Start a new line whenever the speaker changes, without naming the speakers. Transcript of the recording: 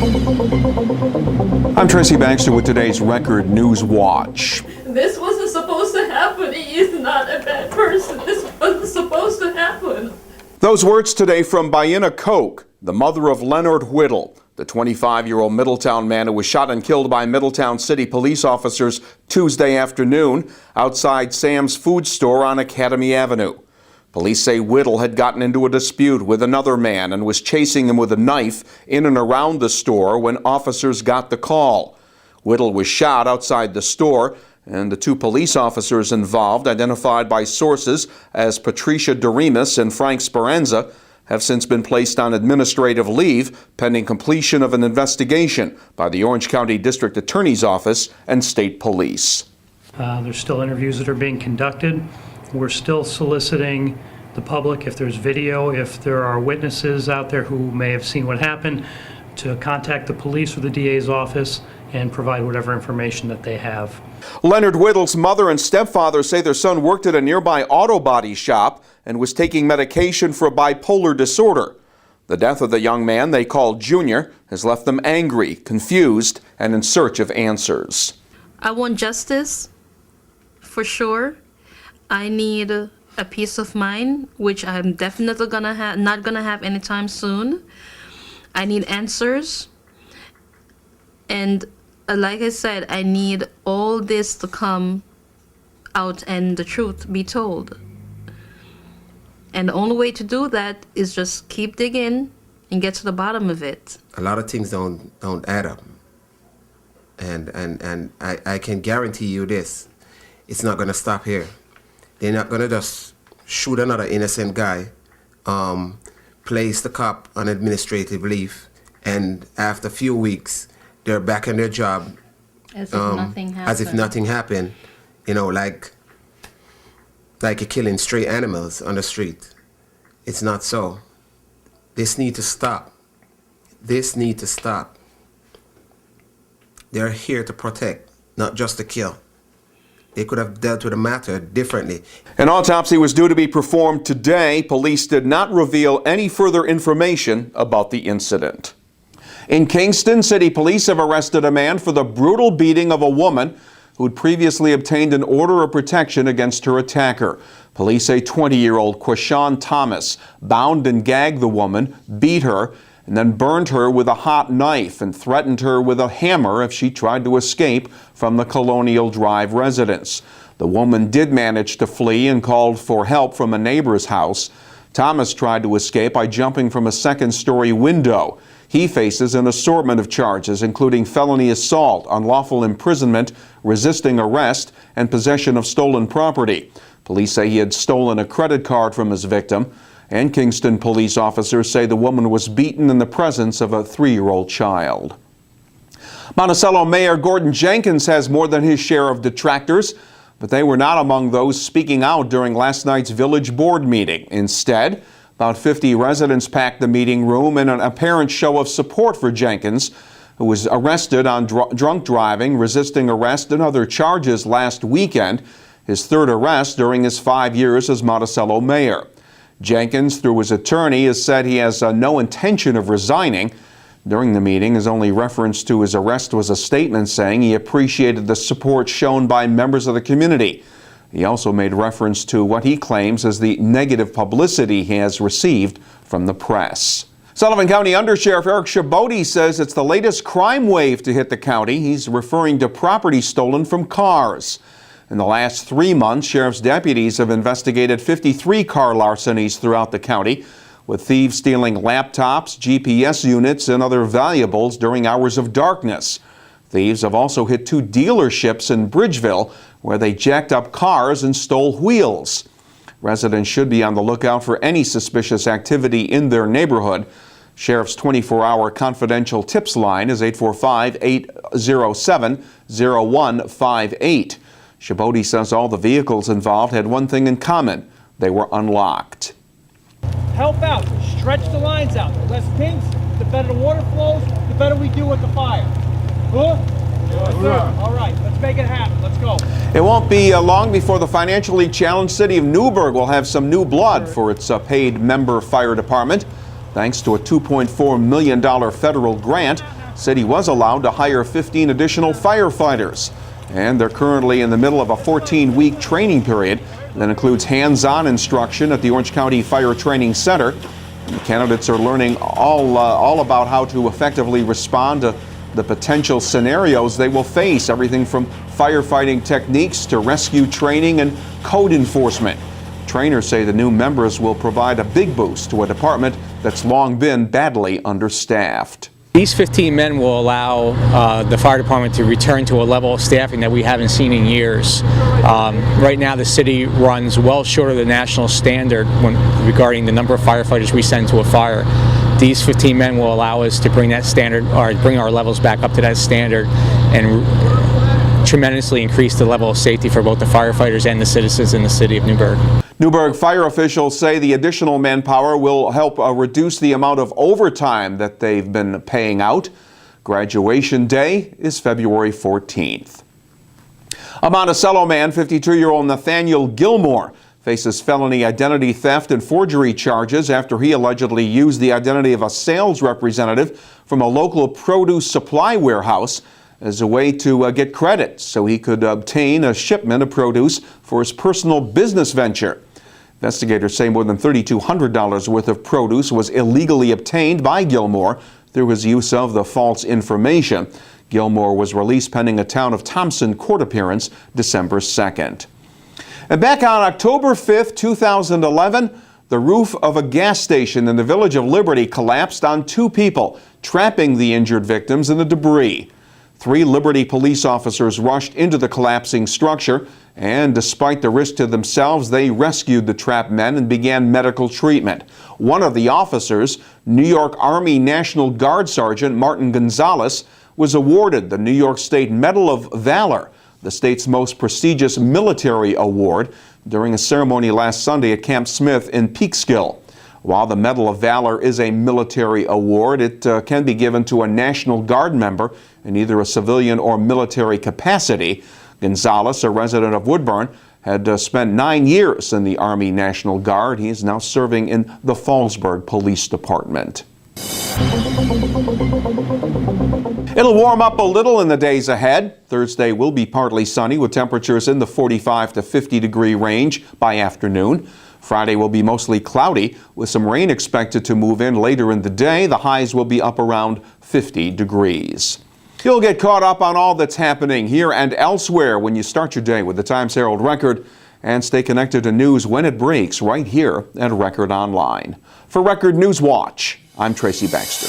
I'm Tracy Baxter with today's Record Newswatch.
This wasn't supposed to happen. He is not a bad person. This wasn't supposed to happen.
Those words today from Baina Koch, the mother of Leonard Whittle, the 25-year-old Middletown man who was shot and killed by Middletown City police officers Tuesday afternoon outside Sam's Food Store on Academy Avenue. Police say Whittle had gotten into a dispute with another man and was chasing him with a knife in and around the store when officers got the call. Whittle was shot outside the store, and the two police officers involved, identified by sources as Patricia Doremus and Frank Speranza, have since been placed on administrative leave pending completion of an investigation by the Orange County District Attorney's Office and State Police.
There's still interviews that are being conducted. We're still soliciting the public, if there's video, if there are witnesses out there who may have seen what happened, to contact the police or the DA's office and provide whatever information that they have.
Leonard Whittle's mother and stepfather say their son worked at a nearby auto body shop and was taking medication for bipolar disorder. The death of the young man they call Junior has left them angry, confused, and in search of answers.
I want justice, for sure. I need a peace of mind, which I'm definitely not gonna have anytime soon. I need answers, and like I said, I need all this to come out and the truth be told. And the only way to do that is just keep digging and get to the bottom of it.
A lot of things don't add up, and I can guarantee you this: it's not gonna stop here. They're not gonna just shoot another innocent guy, place the cop on administrative leave, and after a few weeks, they're back in their job.
As if nothing happened.
As if nothing happened, you know, like you're killing stray animals on the street. It's not so. This needs to stop. This needs to stop. They're here to protect, not just to kill. They could have dealt with the matter differently.
An autopsy was due to be performed today. Police did not reveal any further information about the incident. In Kingston, city police have arrested a man for the brutal beating of a woman who had previously obtained an order of protection against her attacker. Police say 20-year-old Quashawn Thomas bound and gagged the woman, beat her, and then burned her with a hot knife and threatened her with a hammer if she tried to escape from the Colonial Drive residence. The woman did manage to flee and called for help from a neighbor's house. Thomas tried to escape by jumping from a second-story window. He faces an assortment of charges, including felony assault, unlawful imprisonment, resisting arrest, and possession of stolen property. Police say he had stolen a credit card from his victim, and Kingston police officers say the woman was beaten in the presence of a 3-year-old child. Monticello Mayor Gordon Jenkins has more than his share of detractors, but they were not among those speaking out during last night's village board meeting. Instead, about 50 residents packed the meeting room in an apparent show of support for Jenkins, who was arrested on drunk driving, resisting arrest, and other charges last weekend, his third arrest during his 5 years as Monticello mayor. Jenkins, through his attorney, has said he has no intention of resigning. During the meeting, his only reference to his arrest was a statement saying he appreciated the support shown by members of the community. He also made reference to what he claims as the negative publicity he has received from the press. Sullivan County Undersheriff Eric Shaboti says it's the latest crime wave to hit the county. He's referring to property stolen from cars. In the last 3 months, sheriff's deputies have investigated 53 car larcenies throughout the county, with thieves stealing laptops, GPS units, and other valuables during hours of darkness. Thieves have also hit 2 dealerships in Bridgeville, where they jacked up cars and stole wheels. Residents should be on the lookout for any suspicious activity in their neighborhood. Sheriff's 24-hour confidential tips line is 845-807-0158. Shaboti says all the vehicles involved had one thing in common: they were unlocked.
Help out, stretch the lines out. The less pings, the better the water flows, the better we do with the fire. Huh? Yes, sir. All right, let's make it happen. Let's go.
It won't be long before the financially challenged city of Newburgh will have some new blood for its paid member fire department. Thanks to a $2.4 million federal grant, City was allowed to hire 15 additional firefighters, and they're currently in the middle of a 14-week training period that includes hands-on instruction at the Orange County Fire Training Center. And the candidates are learning all about how to effectively respond to the potential scenarios they will face, everything from firefighting techniques to rescue training and code enforcement. Trainers say the new members will provide a big boost to a department that's long been badly understaffed.
These 15 men will allow the fire department to return to a level of staffing that we haven't seen in years. Right now the city runs well short of the national standard regarding the number of firefighters we send to a fire. These 15 men will allow us to bring that standard, or bring our levels back up to that standard, and tremendously increase the level of safety for both the firefighters and the citizens in the city of Newburgh.
Newburgh fire officials say the additional manpower will help reduce the amount of overtime that they've been paying out. Graduation day is February 14th. A Monticello man, 52-year-old Nathaniel Gilmore, faces felony identity theft and forgery charges after he allegedly used the identity of a sales representative from a local produce supply warehouse as a way to get credit so he could obtain a shipment of produce for his personal business venture. Investigators say more than $3,200 worth of produce was illegally obtained by Gilmore through his use of the false information. Gilmore was released pending a Town of Thompson court appearance December 2nd. And back on October 5th, 2011, the roof of a gas station in the village of Liberty collapsed on 2 people, trapping the injured victims in the debris. 3 Liberty police officers rushed into the collapsing structure, and despite the risk to themselves, they rescued the trapped men and began medical treatment. One of the officers, New York Army National Guard Sgt. Martin Gonzalez, was awarded the New York State Medal of Valor, the state's most prestigious military award, during a ceremony last Sunday at Camp Smith in Peekskill. While the Medal of Valor is a military award, it can be given to a National Guard member in either a civilian or military capacity. Gonzalez, a resident of Woodburn, had spent 9 years in the Army National Guard. He is now serving in the Fallsburg Police Department. It'll warm up a little in the days ahead. Thursday will be partly sunny with temperatures in the 45 to 50 degree range by afternoon. Friday will be mostly cloudy with some rain expected to move in later in the day. The highs will be up around 50 degrees. You'll get caught up on all that's happening here and elsewhere when you start your day with the Times-Herald Record, and stay connected to news when it breaks right here at Record Online. For Record Newswatch, I'm Tracy Baxter.